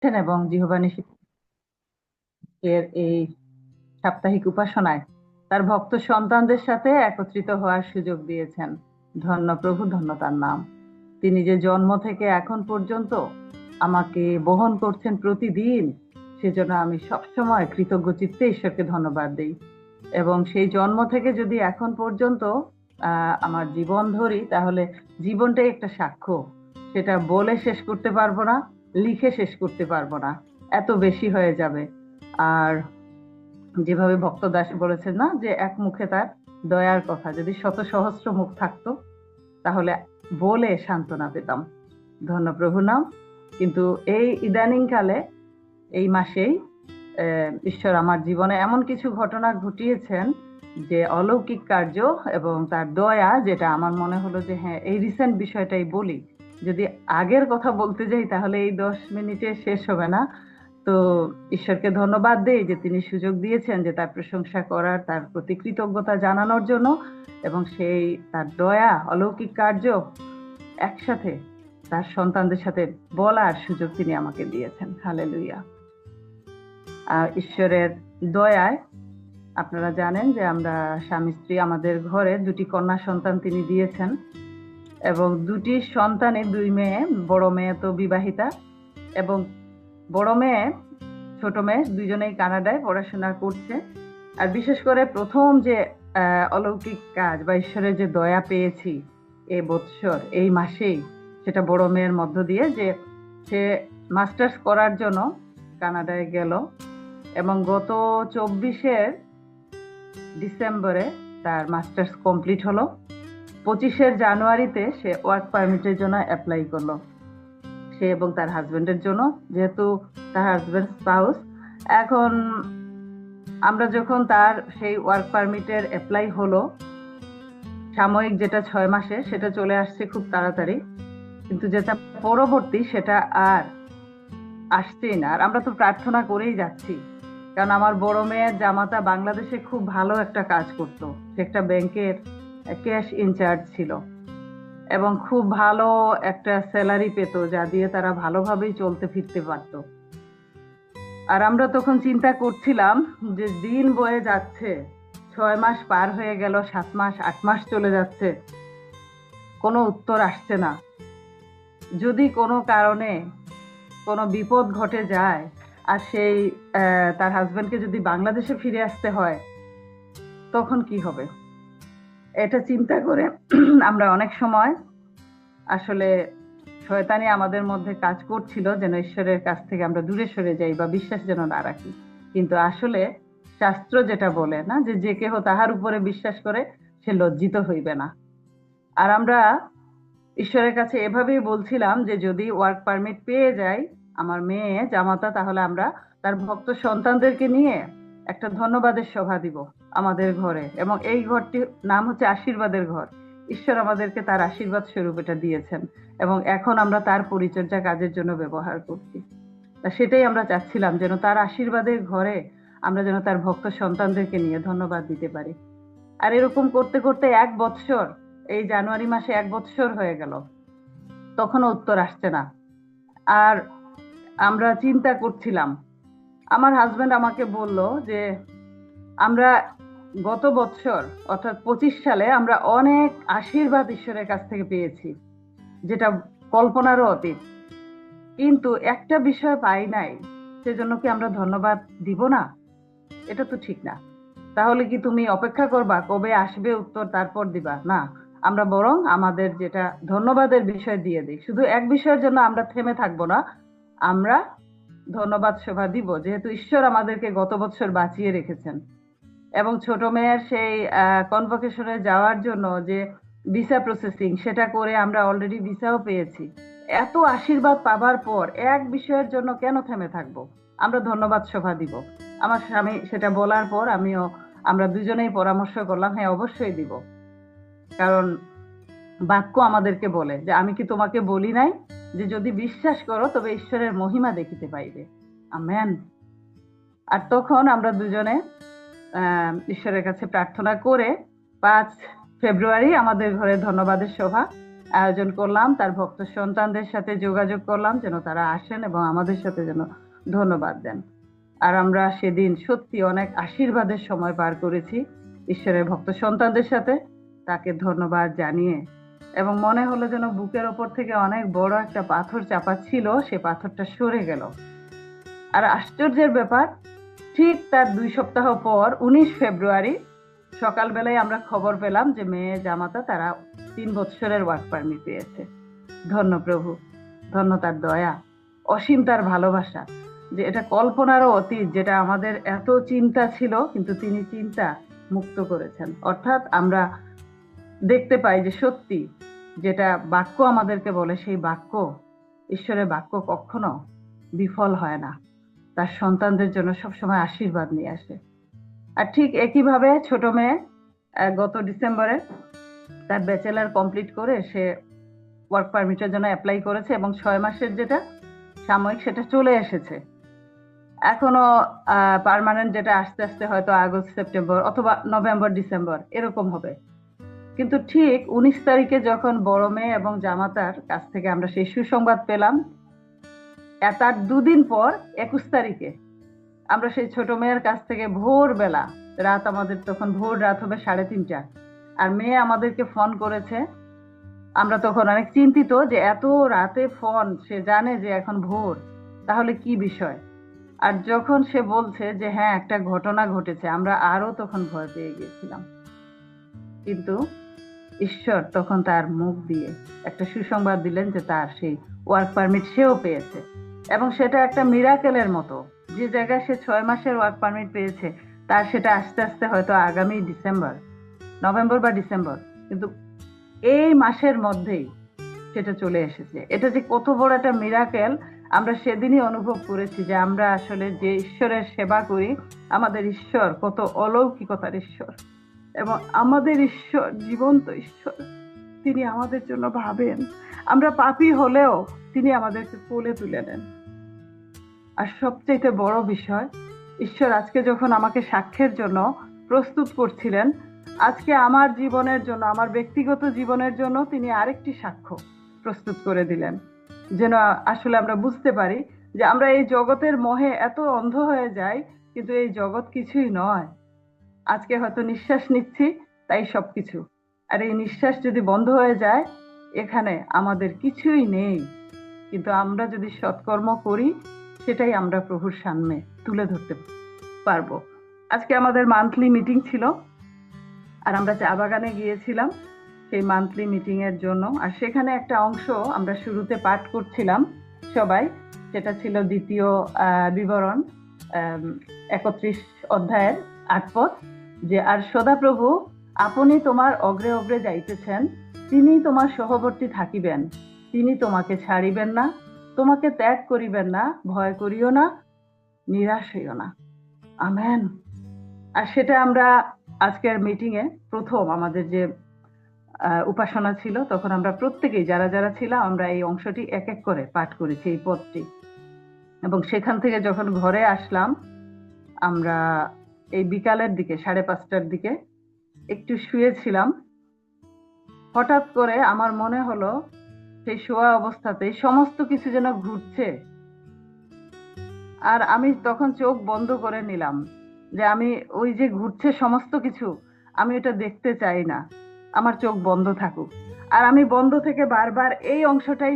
এবং জিহোবা নিশি এর এই সাপ্তাহিক উপাসনায় তার ভক্ত সন্তানদের সাথে একত্রিত হওয়ার সুযোগ দিয়েছেন। ধন্য প্রভু, ধন্য তার নাম। তিনি যে জন্ম থেকে এখন পর্যন্ত আমাকে বহন করছেন প্রতিদিন, সেজন্য আমি সবসময় কৃতজ্ঞ চিত্তে ঈশ্বরকে ধন্যবাদ দিই। এবং সেই জন্ম থেকে যদি এখন পর্যন্ত আমার জীবন ধরি, তাহলে জীবনটাই একটা সাক্ষ্য। সেটা বলে শেষ করতে পারবো না, লিখে শেষ করতে পারবো না, এত বেশি হয়ে যাবে। আর যেভাবে ভক্তদাস বলেছেন না, যে এক মুখে তার দয়ার কথা যদি শত সহস্র মুখ থাকতো, তাহলে বলে সান্ত্বনা পেতাম। ধন্য প্রভু নাম। কিন্তু এই ইদানিং কালে, এই মাসেই ঈশ্বর আমার জীবনে এমন কিছু ঘটনা ঘটিয়েছেন, যে অলৌকিক কার্য এবং তার দয়া, যেটা আমার মনে হলো যে হ্যাঁ, এই রিসেন্ট বিষয়টাই বলি। যদি আগের কথা বলতে যাই, তাহলে এই 10 মিনিটে শেষ হবে না। তো ঈশ্বরকে ধন্যবাদ দেই যে তিনি সুযোগ দিয়েছেন যে তার প্রশংসা করার, তার প্রতি কৃতজ্ঞতা জানানোর জন্য, এবং সেই তার দয়া, অলৌকিক কার্য একসাথে তার সন্তানদের সাথে বলার সুযোগ তিনি আমাকে দিয়েছেন। হালেলুয়া। ঈশ্বরের দয়ায় আপনারা জানেন যে আমরা স্বামী স্ত্রী, আমাদের ঘরে 2টি কন্যা সন্তান তিনি দিয়েছেন, এবং 2টি সন্তানে 2 মেয়ে। বড় মেয়ে তো বিবাহিতা, এবং বড় মেয়ে, ছোট মেয়ে দুজনেই কানাডায় পড়াশোনা করছে। আর বিশেষ করে প্রথম যে অলৌকিক কাজ বা ঈশ্বরের যে দয়া পেয়েছি এই বৎসর, এই মাসেই, সেটা বড় মেয়ের মধ্য দিয়ে, যে সে মাস্টার্স করার জন্য কানাডায় গেল, এবং গত 24 ডিসেম্বরে তার মাস্টার্স কমপ্লিট হলো। 25 জানুয়ারিতে সে ওয়ার্ক পারমিটের জন্য অ্যাপ্লাই করলো, সে এবং তার হাজবেন্ডের জন্য, যেহেতু তার হাজবেন্ড স্পাউস। এখন আমরা যখন তার সেই ওয়ার্ক পারমিটের অ্যাপ্লাই হলো, সাময়িক যেটা 6 মাসে, সেটা চলে আসছে খুব তাড়াতাড়ি, কিন্তু যেটা পরবর্তী সেটা আর আসছেই না। আর আমরা তো প্রার্থনা করেই যাচ্ছি, কারণ আমার বড় মেয়ের জামাতা বাংলাদেশে খুব ভালো একটা কাজ করতো। সে একটা ব্যাংকের ক্যাশ ইনচার্জ ছিল, এবং খুব ভালো একটা স্যালারি পেত, যা দিয়ে তারা ভালোভাবেই চলতে ফিরতে পারতো। আর আমরা তখন চিন্তা করছিলাম যে দিন বয়ে যাচ্ছে, 6 মাস পার হয়ে গেল, 7 মাস, 8 মাস চলে যাচ্ছে, কোনো উত্তর আসছে না। যদি কোনো কারণে কোনো বিপদ ঘটে যায়, আর সেই তার হাজবেন্ডকে যদি বাংলাদেশে ফিরে আসতে হয়, তখন কি হবে? এটা চিন্তা করে আমরা অনেক সময় আসলে, শয়তানি আমাদের মধ্যে কাজ করছিল যেন ঈশ্বরের কাছ থেকে আমরা দূরে সরে যাই বা বিশ্বাস যেন না রাখি। কিন্তু আসলে শাস্ত্র যেটা বলে না, যে যে কেহ তাহার উপরে বিশ্বাস করে সে লজ্জিত হইবে না। আর আমরা ঈশ্বরের কাছে এভাবেই বলছিলাম যে যদি ওয়ার্ক পারমিট পেয়ে যাই আমার মেয়ে জামাতা, তাহলে আমরা তার ভক্ত সন্তানদেরকে নিয়ে একটা ধন্যবাদের সভা দিব আমাদের ঘরে, এবং এই ঘরটির নাম হচ্ছে আশীর্বাদের ঘর। ঈশ্বর আমাদেরকে তার আশীর্বাদ স্বরূপ এটা দিয়েছেন, এবং এখন আমরা তার পরিচর্যা কাজের জন্য ব্যবহার করছি। তা সেটাই আমরা চাচ্ছিলাম, যেন তার আশীর্বাদের ঘরে আমরা যেন তার ভক্ত সন্তানদেরকে নিয়ে ধন্যবাদ দিতে পারি। আর এরকম করতে করতে 1 বৎসর, এই জানুয়ারি মাসে 1 বৎসর হয়ে গেল, তখনও উত্তর আসছে না। আর আমরা চিন্তা করছিলাম, আমার হাজবেন্ড আমাকে বলল যে আমরা গত বছর, অর্থাৎ 25 সালে, আমরা অনেক আশীর্বাদ ঈশ্বরের কাছ থেকে পেয়েছি, যেটা কল্পনারও অতীত, কিন্তু একটা বিষয় পাই নাই। সেজন্য কি আমরা ধন্যবাদ দিব না? এটা তো ঠিক না। তাহলে কি তুমি অপেক্ষা করবা কবে আসবে উত্তর, তারপর দিবা? না, আমরা বরং আমাদের যেটা ধন্যবাদের বিষয় দিয়ে দিই। শুধু এক বিষয়ের জন্য আমরা থেমে থাকবো না, আমরা ধন্যবাদ সভা দিব, যেহেতু ঈশ্বর আমাদেরকে গত বছর বাঁচিয়ে রেখেছেন। এবং ছোট মেয়ের সেই কনভোকেশনে যাওয়ার জন্য যে ভিসা প্রসেসিং, সেটা করে আমরা অলরেডি ভিসাও পেয়েছি। এত আশীর্বাদ পাবার পর এক বিষয়ের জন্য কেন থেমে থাকবো? আমরা ধন্যবাদ সভা দিব। আমার স্বামী সেটা বলার পর আমরা দুজনেই পরামর্শ করলাম, হ্যাঁ অবশ্যই দিব। কারণ বাক্য আমাদেরকে বলে যে আমি কি তোমাকে বলি নাই যে যদি বিশ্বাস করো তবে ঈশ্বরের মহিমা দেখিতে পাইবে। আমেন। আর তখন আমরা দুজনে ঈশ্বরের কাছে প্রার্থনা করে 5 ফেব্রুয়ারি আমাদের ঘরে ধন্যবাদের সভা, আয়োজন করলাম, তার ভক্ত সন্তানদের সাথে যোগাযোগ করলাম যেন তারা আসেন এবং আমাদের সাথে যেন ধন্যবাদ দেন। আর আমরা সেদিন সত্যি অনেক আশীর্বাদের সময় পার করেছি ঈশ্বরের ভক্ত সন্তানদের সাথে, তাকে ধন্যবাদ জানিয়ে। এবং মনে হলো যেন বুকের ওপর থেকে অনেক বড় একটা পাথর চাপা ছিল, সে পাথরটা সরে গেল। আর আশ্চর্যের ব্যাপার, ঠিক তার 2 সপ্তাহ পর 19 ফেব্রুয়ারি সকালবেলায় আমরা খবর পেলাম যে মেয়ে জামাতা তারা 3 বছরের ওয়ার্ক পারমিট পেয়েছে। ধন্য প্রভু, ধন্য তার দয়া, অসীম তার ভালোবাসা, যে এটা কল্পনারও অতীত, যেটা আমাদের এত চিন্তা ছিল কিন্তু তিনি চিন্তা মুক্ত করেছেন। অর্থাৎ আমরা দেখতে পাই যে সত্যি যেটা বাক্য আমাদেরকে বলে, সেই বাক্য, ঈশ্বরের বাক্য কখনো বিফল হয় না, তার সন্তানদের জন্য সবসময় আশীর্বাদ নিয়ে আসে। আর ঠিক একইভাবে ছোট মেয়ে গত ডিসেম্বরে তার ব্যাচেলার কমপ্লিট করে সে ওয়ার্ক পারমিটের জন্য অ্যাপ্লাই করেছে এবং 6 মাসের যেটা সাময়িক সেটা চলে এসেছে। এখনো পার্মানেন্ট যেটা আস্তে আস্তে হয়তো আগস্ট সেপ্টেম্বর অথবা নভেম্বর ডিসেম্বর এরকম হবে। কিন্তু ঠিক 19 তারিখে যখন বড় মেয়ে এবং জামাতার কাছ থেকে আমরা সেই সুসংবাদ পেলাম, তার 2 দিন পর 21 তারিখে আমরা সেই ছোট মেয়ের কাছ থেকে ভোরবেলা, রাত আমাদের তখন ভোর রাত হবে 3:30, আর মেয়ে আমাদেরকে ফোন করেছে। আমরা তখন অনেক চিন্তিত যে এত রাতে ফোন, সে জানে যে এখন ভোর, তাহলে কি বিষয়। আর যখন সে বলছে যে হ্যাঁ একটা ঘটনা ঘটেছে, আমরা আরো তখন ভয় পেয়ে গিয়েছিলাম। কিন্তু ঈশ্বর তখন তার মুখ দিয়ে একটা সুসংবাদ দিলেন যে তার সেই ওয়ার্ক পারমিট সেও পেয়েছে, এবং সেটা একটা মিরাকেলের মতো। যে জায়গায় সে 6 মাসের ওয়ার্ক পারমিট পেয়েছে, তার সেটা আস্তে আস্তে হয়তো আগামী নভেম্বর বা ডিসেম্বর, কিন্তু এই মাসের মধ্যেই সেটা চলে এসেছে। এটা যে কত বড় একটা মিরাকেল আমরা সেদিনই অনুভব করেছি, যে আমরা আসলে যে ঈশ্বরের সেবা করি, আমাদের ঈশ্বর কত অলৌকিকতার ঈশ্বর, এবং আমাদের ঈশ্বর জীবন্ত ঈশ্বর। তিনি আমাদের জন্য ভাবেন, আমরা পাপী হলেও তিনি আমাদেরকে কোলে তুলে নেন। আর সবচেয়ে বড় বিষয়, ঈশ্বর আজকে যখন আমাকে সাক্ষ্যের জন্য প্রস্তুত করছিলেন, আজকে আমার জীবনের জন্য, আমার ব্যক্তিগত জীবনের জন্য তিনি আরেকটি সাক্ষ্য প্রস্তুত করে দিলেন, যেন আসলে আমরা বুঝতে পারি যে আমরা এই জগতের মোহে এত অন্ধ হয়ে যাই, কিন্তু এই জগৎ কিছুই নয়। আজকে হয়তো নিঃশ্বাস নিচ্ছি, তাই সবকিছু। আর এই নিঃশ্বাস যদি বন্ধ হয়ে যায়, এখানে আমাদের কিছুই নেই। কিন্তু আমরা যদি সৎকর্ম করি, সেটাই আমরা প্রভুর সামনে তুলে ধরতে পারবো। আজকে আমাদের মান্থলি মিটিং ছিল, আর আমরা চা বাগানে গিয়েছিলাম সেই মান্থলি মিটিং এর জন্য। আর সেখানে একটা অংশ আমরা শুরুতে পাঠ করছিলাম সবাই, সেটা ছিল দ্বিতীয় বিবরণ 31 অধ্যায়ের 8 পদ, যে আর সদাপ্রভু আপনি তোমার অগ্রে অগ্রে যাইতেছেন, তিনি তোমার সহবর্তী থাকিবেন, তিনি তোমাকে ছাড়িবেন না, তোমাকে ত্যাগ করিবেন না, ভয় করিও না, নিরাশ হইও না। আমেন। আর সেটা আমরা আজকের মিটিং এ প্রথম আমাদের যে উপাসনা ছিল, তখন আমরা প্রত্যেকেই যারা যারা ছিলাম, আমরা এই অংশটি এক এক করে পাঠ করেছি, এই পদটি। এবং সেখান থেকে যখন ঘরে আসলাম, আমরা এই বিকালের দিকে 5:30টার দিকে একটু শুয়েছিলাম। হঠাৎ করে আমার মনে হলো সেই শোয়া অবস্থাতে সমস্ত কিছু যেন ঘুরছে, আর আমি তখন চোখ বন্ধ করে নিলাম যে আমি ওই যে ঘুরছে সমস্ত কিছু, আমি এটা দেখতে চাই না, আমার চোখ বন্ধ থাকুক। আর আমি বন্ধ থেকে বারবার এই অংশটাই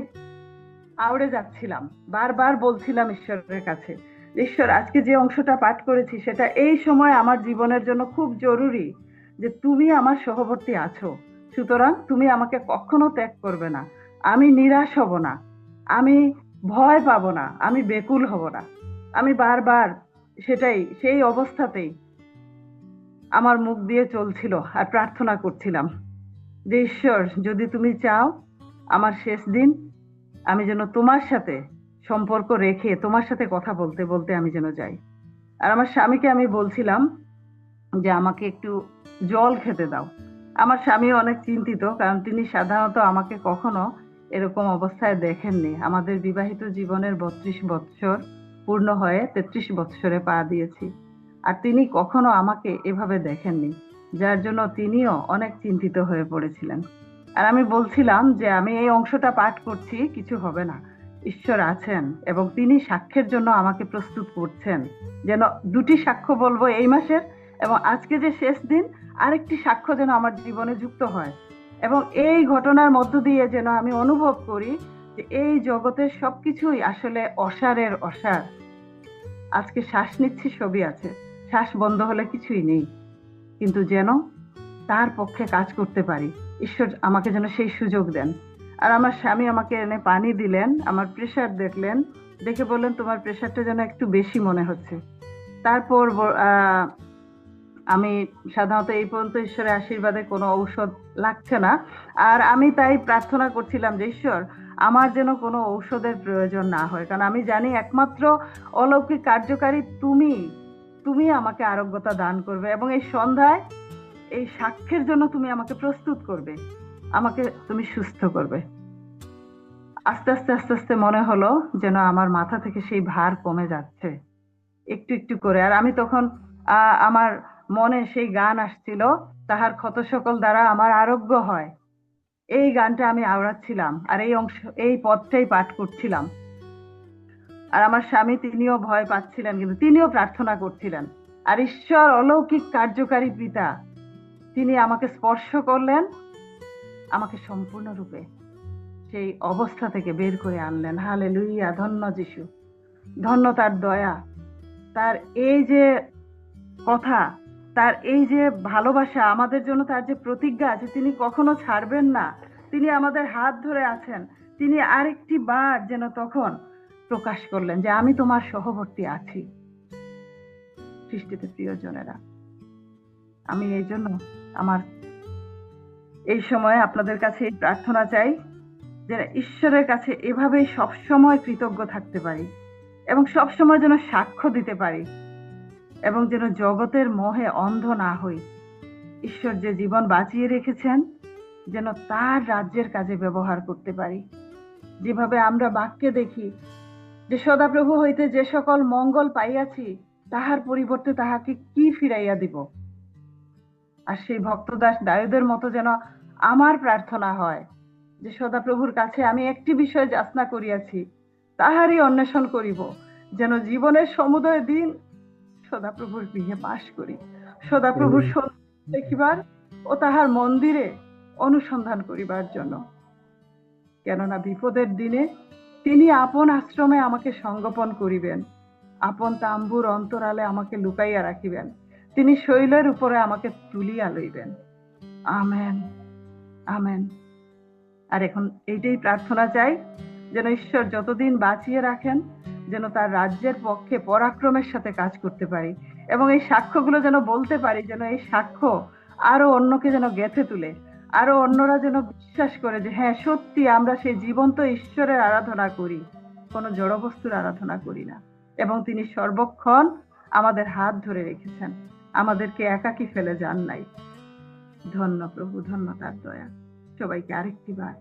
আওড়ে যাচ্ছিলাম, বারবার বলছিলাম ঈশ্বরের কাছে, ঈশ্বর আজকে যে অংশটা পাঠ করেছি সেটা এই সময় আমার জীবনের জন্য খুব জরুরি, যে তুমি আমার সহবর্তী আছো, সুতরাং তুমি আমাকে কখনো ত্যাগ করবে না, আমি নিরাশ হব না, আমি ভয় পাবো না, আমি বেকুল হব না। আমি বারবার সেটাই, সেই অবস্থাতেই আমার মুখ দিয়ে চলছিল আর প্রার্থনা করছিলাম যে ঈশ্বর যদি তুমি চাও, আমার শেষ দিন আমি যেন তোমার সাথে সম্পর্ক রেখে তোমার সাথে কথা বলতে বলতে আমি যেন যাই। আর আমার স্বামীকে আমি বলছিলাম যে আমাকে একটু জল খেতে দাও। আমার স্বামী অনেক চিন্তিত, কারণ তিনি সাধারণত আমাকে কখনো এরকম অবস্থায় দেখেননি। আমাদের বিবাহিত জীবনের 32 বৎসর পূর্ণ হয়ে 33 বৎসরে পা দিয়েছি, আর তিনি কখনো আমাকে এভাবে দেখেননি, যার জন্য তিনিও অনেক চিন্তিত হয়ে পড়েছিলেন। আর আমি বলছিলাম যে আমি এই অংশটা পাঠ করছি, কিছু হবে না, ঈশ্বর আছেন এবং তিনি সাক্ষ্যের জন্য আমাকে প্রস্তুত করছেন। যেন দুটি সাক্ষ্য বলবো এই মাসের, এবং আজকে যে শেষ দিন, আরেকটি সাক্ষ্য যেন আমার জীবনে যুক্ত হয়। এবং এই ঘটনার মধ্য দিয়ে যেন আমি অনুভব করি যে এই জগতের সবকিছুই আসলে অসারের অসার। আজকে শ্বাস নিচ্ছি, সবই আছে, শ্বাস বন্ধ হলে কিছুই নেই, কিন্তু যেন তার পক্ষে কাজ করতে পারি, ঈশ্বর আমাকে যেন সেই সুযোগ দেন। আর আমার স্বামী আমাকে এনে পানি দিলেন, আমার প্রেশার দেখলেন, দেখে বললেন তোমার প্রেশারটা যেন একটু বেশি মনে হচ্ছে। তারপর আমি সাধারণত এই পর্যন্ত ঈশ্বরের আশীর্বাদে কোনো ঔষধ লাগছে না। আর আমি তাই প্রার্থনা করছিলাম যে ঈশ্বর, আমার যেন কোনো ঔষধের প্রয়োজন না হয়, কারণ আমি জানি একমাত্র অলৌকিক কার্যকারী তুমি, তুমি আমাকে আরোগ্যতা দান করবে এবং এই সন্ধ্যায় এই সাক্ষ্যের জন্য তুমি আমাকে প্রস্তুত করবে, আমাকে তুমি সুস্থ করবে। আস্তে আস্তে আস্তে আস্তে মনে হলো যেন আমার মাথা থেকে সেই ভার কমে যাচ্ছে একটু একটু করে। আর আমি তখন আমার মনে সেই গান আসছিল, তাহার ক্ষত সকল দ্বারা আমার আরোগ্য হয়, এই গানটা আমি আওড়াচ্ছিলাম আর এই অংশ, এই পদটাই পাঠ করছিলাম। আর আমার স্বামী তিনিও ভয় পাচ্ছিলেন, কিন্তু তিনিও প্রার্থনা করছিলেন। আর ঈশ্বর অলৌকিক কার্যকারী পিতা, তিনি আমাকে স্পর্শ করলেন, আমাকে সম্পূর্ণরূপে সেই অবস্থা থেকে বের করে আনলেন। হালেলুইয়া, ধন্য যিশু, ধন্য তার দয়া, তার এই যে কথা, তার এই যে ভালোবাসা আমাদের জন্য, তার যে প্রতিজ্ঞা আছে তিনি কখনো ছাড়বেন না, তিনি আমাদের হাত ধরে আছেন। তিনি আরেকটি বার যেন তখন প্রকাশ করলেন যে আমি তোমার সহবর্তী আছি। সৃষ্টিতে প্রিয়জনেরা, আমি এই জন্য আমার এই সময়ে আপনাদের কাছে এই প্রার্থনা চাই যে ঈশ্বরের কাছে এভাবেই সবসময় কৃতজ্ঞ থাকতে পারি এবং সবসময় যেন সাক্ষ্য দিতে পারি এবং যেন জগতের মোহে অন্ধ না হই। ঈশ্বর যে জীবন বাঁচিয়ে রেখেছেন যেন তার রাজ্যের কাজে ব্যবহার করতে পারি। যেভাবে আমরা বাক্যে দেখি যে সদাপ্রভু হইতে যে সকল মঙ্গল পাইয়াছি তাহার পরিবর্তে তাহাকে কি ফিরাইয়া দিব। আর সেই ভক্তদাস দায়ুদের মতো যেন আমার প্রার্থনা হয় যে সদাপ্রভুর কাছে আমি একটি বিষয় যাচনা করিয়াছি, তাহারই অন্বেষণ করিব, যেন জীবনের সমুদয় দিন সদাপ্রভুর গৃহে বাস করি, সদাপ্রভুর দেখিবার ও তাহার মন্দিরে অনুসন্ধান করিবার জন্য। কেননা বিপদের দিনে তিনি আপন আশ্রমে আমাকে সঙ্গোপন করিবেন, আপন তাম্বুর অন্তরালে আমাকে লুকাইয়া রাখিবেন, তিনি শৈলের উপরে আমাকে তুলিয়া লইবেন। Amen, amen. আর এখন এইটাই প্রার্থনা চাই যেন ঈশ্বর যতদিন বাঁচিয়ে রাখেন যেন তার রাজ্যের পক্ষে পরাক্রমের সাথে কাজ করতে পারি এবং এই সাক্ষ্যগুলো যেন বলতে পারি, যেন এই সাক্ষ্য আরো অন্যকে যেন গেঁথে তুলে, আরো অন্যরা যেন বিশ্বাস করে যে হ্যাঁ সত্যি আমরা সেই জীবন্ত ঈশ্বরের আরাধনা করি, কোনো জড়বস্তুর আরাধনা করি না, এবং তিনি সর্বক্ষণ আমাদের হাত ধরে রেখেছেন, আমাদেরকে একাকী ফেলে যান নাই। ধন্য প্রভু, ধন্য তার দয়া। সবাইকে আরেকটি বার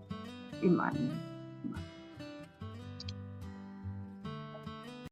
ইমান।